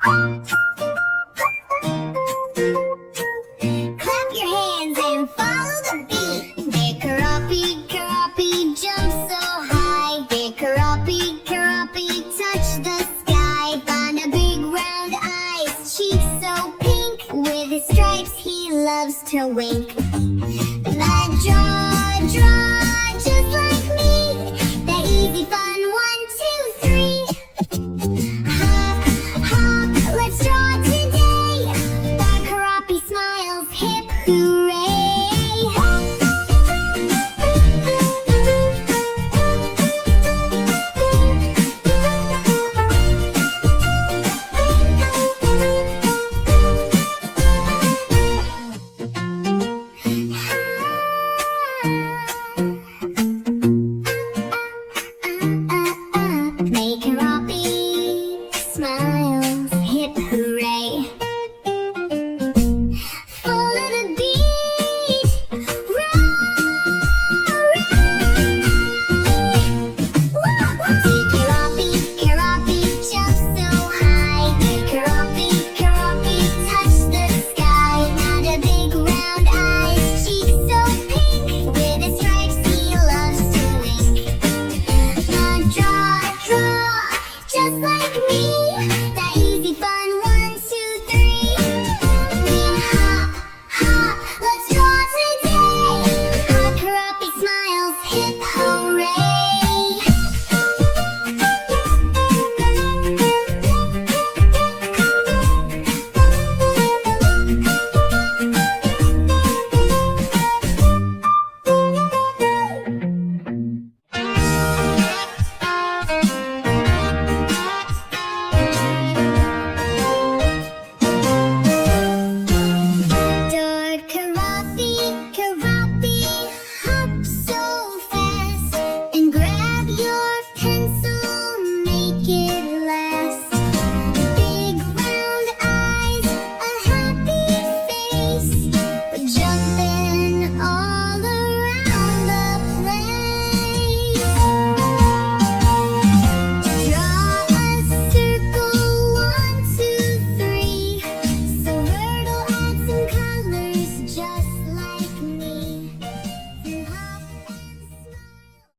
Clap your hands and follow the beat. Big Keroppi, Keroppi, jump so high. Big Keroppi, Keroppi, touch the sky. On a big round eyes, cheeks so pink. With his stripes he loves to wink. The draw, draw.